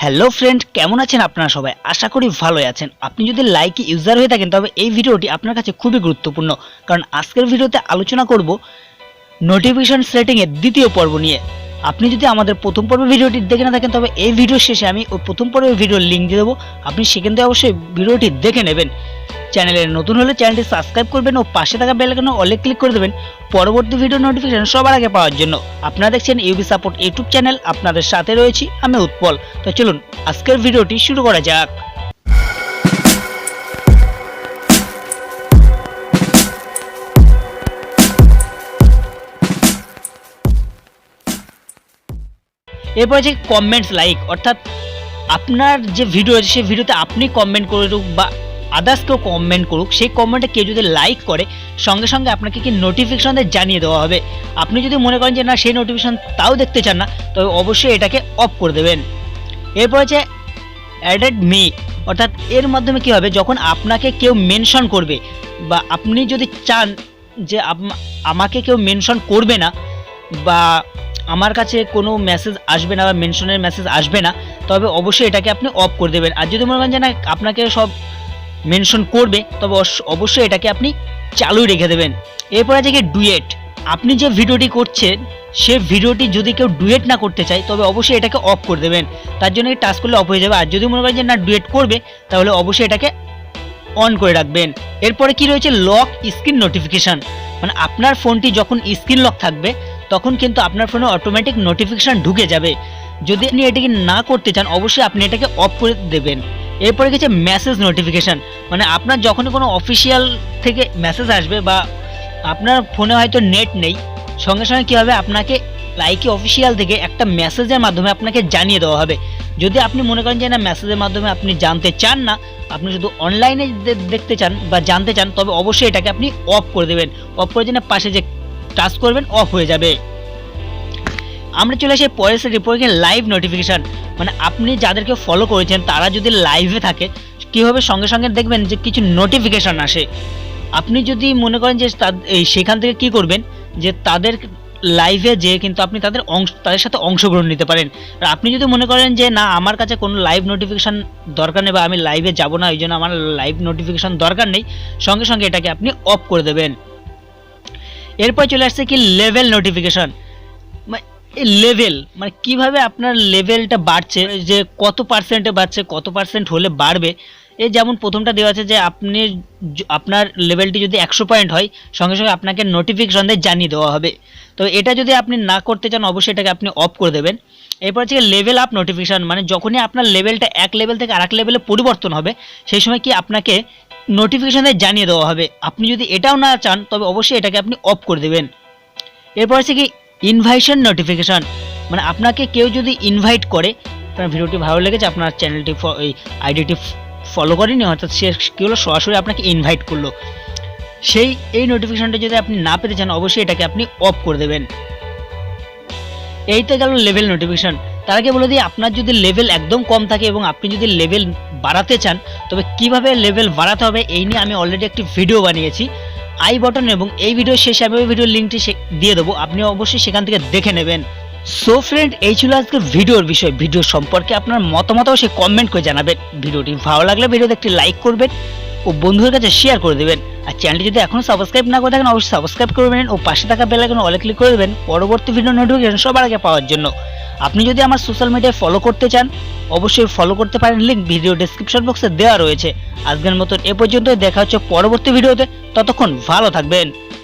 Hello friend, কেমন আছেন আপনারা সবাই? আশা করি ভালোই আছেন। আপনি যদি লাইকি ইউজার হয়ে থাকেন তবে এই ভিডিওটি আপনার কাছে খুবই গুরুত্বপূর্ণ, কারণ আজকের ভিডিওতে আলোচনা করব নোটিফিকেশন সেটিং এর দ্বিতীয় পর্ব নিয়ে। আপনি যদি আমাদের প্রথম পর্বের ভিডিওটি দেখে না থাকেন তবে এই ভিডিওর শেষে আমি ওই প্রথম পর্বের ভিডিওর লিঙ্ক দিয়ে দেবো, আপনি সেখান থেকে অবশ্যই ভিডিওটি দেখে নেবেন। চ্যানেলে নতুন হলে চ্যানেলটি সাবস্ক্রাইব করবেন ও পাশে থাকা বেল আইকনে অলে ক্লিক করে দেবেন পরবর্তী ভিডিও নোটিফিকেশন সবার আগে পাওয়ার জন্য। আপনারা দেখছেন ইউবি সাপোর্ট ইউটিউব চ্যানেল, আপনাদের সাথে রয়েছি আমি উৎপল। তো চলুন আজকের ভিডিওটি শুরু করা যাক। এরপর যে কমেন্টস লাইক, অর্থাৎ আপনার যে ভিডিও আছে সেই ভিডিওতে আপনি কমেন্ট করুক বা আদার্স কেউ কমেন্ট করুক, সেই কমেন্টে কেউ যদি লাইক করে সঙ্গে সঙ্গে আপনাকে কি নোটিফিকেশন জানিয়ে দেওয়া হবে। আপনি যদি মনে করেন যে না সেই নোটিফিকেশন তাও দেখতে চান না, তবে অবশ্যই এটাকে অফ করে দেবেন। এরপর আছে অ্যাডেড মি, অর্থাৎ এর মাধ্যমে কি হবে, যখন আপনাকে কেউ মেনশন করবে বা আপনি যদি চান যে আমাকে কেউ মেনশন করবে না বা আমার কাছে কোনো মেসেজ আসবে না বা মেনশনের মেসেজ আসবে না, তবে অবশ্যই এটাকে আপনি অফ করে দেবেন। আর যদি মনে করেন যে না আপনাকে সব মেনশন করবে, তবে অবশ্যই এটাকে আপনি চালুই রেখে দেবেন। এরপর আছে কি ডুয়েট, আপনি যে ভিডিওটি করছেন সে ভিডিওটি যদি কেউ ডুয়েট না করতে চায় তবে অবশ্যই এটাকে অফ করে দেবেন। তার জন্য এই টাচ করলে অফ হয়ে যাবে। আর যদি মনে করেন যে না ডুয়েট করবে, তাহলে অবশ্যই এটাকে অন করে রাখবেন। এরপরে কি রয়েছে লক স্ক্রিন নোটিফিকেশান, মানে আপনার ফোনটি যখন স্ক্রিন লক থাকবে তখন কিন্তু আপনার ফোনে অটোমেটিক নোটিফিকেশান ঢুকে যাবে। যদি আপনি এটাকে না করতে চান অবশ্যই আপনি এটাকে অফ করে দেবেন। এরপরে গেছে মেসেজ নোটিফিকেশান, মানে আপনার যখনই কোনো অফিসিয়াল থেকে মেসেজ আসবে বা আপনার ফোনে হয়তো নেট নেই, সঙ্গে সঙ্গে কী হবে, আপনাকে লাইকি অফিসিয়াল থেকে একটা মেসেজের মাধ্যমে আপনাকে জানিয়ে দেওয়া হবে। যদি আপনি মনে করেন যে না মেসেজের মাধ্যমে আপনি জানতে চান না, আপনি শুধু অনলাইনে দেখতে চান বা জানতে চান, তবে অবশ্যই এটাকে আপনি অফ করে দেবেন। অফ করে দিলে পাশে যে টাচ করবেন অফ হয়ে যাবে। আমরা চলে আসি পরের রিপোর্টিং লাইভ নোটিফিকেশান, মানে আপনি যাদেরকে ফলো করেছেন তারা যদি লাইভে থাকে কী হবে, সঙ্গে সঙ্গে দেখবেন যে কিছু নোটিফিকেশান আসে। আপনি যদি মনে করেন যে সেখান থেকে কি করবেন, যে তাদের লাইভে যে কিন্তু আপনি তাদের সাথে অংশগ্রহণ নিতে পারেন। আর আপনি যদি মনে করেন যে না আমার কাছে কোনো লাইভ নোটিফিকেশান দরকার নেই বা আমি লাইভে যাব না, ওই জন্য আমার লাইভ নোটিফিকেশান দরকার নেই, সঙ্গে সঙ্গে এটাকে আপনি অফ করে দেবেন। এরপর চলে আসছে কি লেভেল নোটিফিকেশান, এই লেভেল মানে কিভাবে আপনার লেভেলটা বাড়ছে, যে কত পার্সেন্টে বাড়ছে, কত পার্সেন্ট হলে বাড়বে। এই যেমন প্রথমটা দেওয়া আছে যে আপনার লেভেলটি যদি 100 পয়েন্ট হয় সঙ্গে সঙ্গে আপনাকে নোটিফিকেশন দিয়ে জানিয়ে দেওয়া হবে। তো এটা যদি আপনি না করতে চান অবশ্যই এটাকে আপনি অফ করে দেবেন। এরপর হচ্ছে লেভেল আপ নোটিফিকেশান, মানে যখনই আপনার লেভেলটা এক লেভেল থেকে আরেক লেভেলে পরিবর্তন হবে সেই সময় কি আপনাকে নোটিফিকেশন দিয়ে জানিয়ে দেওয়া হবে। আপনি যদি এটাও না চান তবে অবশ্যই এটাকে আপনি অফ করে দেবেন। এরপর হচ্ছে কি ইনভাইটেশন নোটিফিকেশান, মানে আপনাকে কেউ যদি ইনভাইট করে, আপনার ভিডিওটি ভালো লেগেছে, আপনার চ্যানেলটি এই আইডিটি ফলো করেনি, অর্থাৎ সে কী হলো সরাসরি আপনাকে ইনভাইট করলো, এই নোটিফিকেশানটা যদি আপনি না পেতে চান অবশ্যই এটাকে আপনি অফ করে দেবেন। এই তো গেল লেভেল নোটিফিকেশান। তার আগে বলে দিই, আপনার যদি লেভেল একদম কম থাকে এবং আপনি যদি লেভেল বাড়াতে চান তবে কিভাবে লেভেল বাড়াতে হবে এই নিয়ে আমি অলরেডি একটি ভিডিও বানিয়েছি আই বাটন, এবং এই ভিডিও শেষে আমি ওই ভিডিওর লিঙ্কটি দিয়ে দেবো, আপনি অবশ্যই সেখান থেকে দেখে নেবেন। সো ফ্রেন্ড, এই ছিল আজকের ভিডিওর বিষয়। ভিডিও সম্পর্কে আপনার মতামত অবশ্যই কমেন্ট করে জানাবেন। ভিডিওটি ভালো লাগলে ভিডিওতে একটি লাইক করবেন ও বন্ধুদের কাছে শেয়ার করে দেবেন। আর চ্যানেলটি যদি এখনও সাবস্ক্রাইব না করে থাকেন অবশ্যই সাবস্ক্রাইব করবেন ও পাশে থাকা বেল আইকনে অলে ক্লিক করে দেবেন পরবর্তী ভিডিও নোটিফিকেশন সবার আগে পাওয়ার জন্য। আপনি যদি আমার সোশ্যাল মিডিয়ায় ফলো করতে চান অবশ্যই ফলো করতে পারেন, লিঙ্ক ভিডিও ডেসক্রিপশন বক্সে দেওয়া রয়েছে। আজকের মতন এ পর্যন্ত, দেখা হচ্ছে পরবর্তী ভিডিওতে, ততক্ষণ ভালো থাকবেন।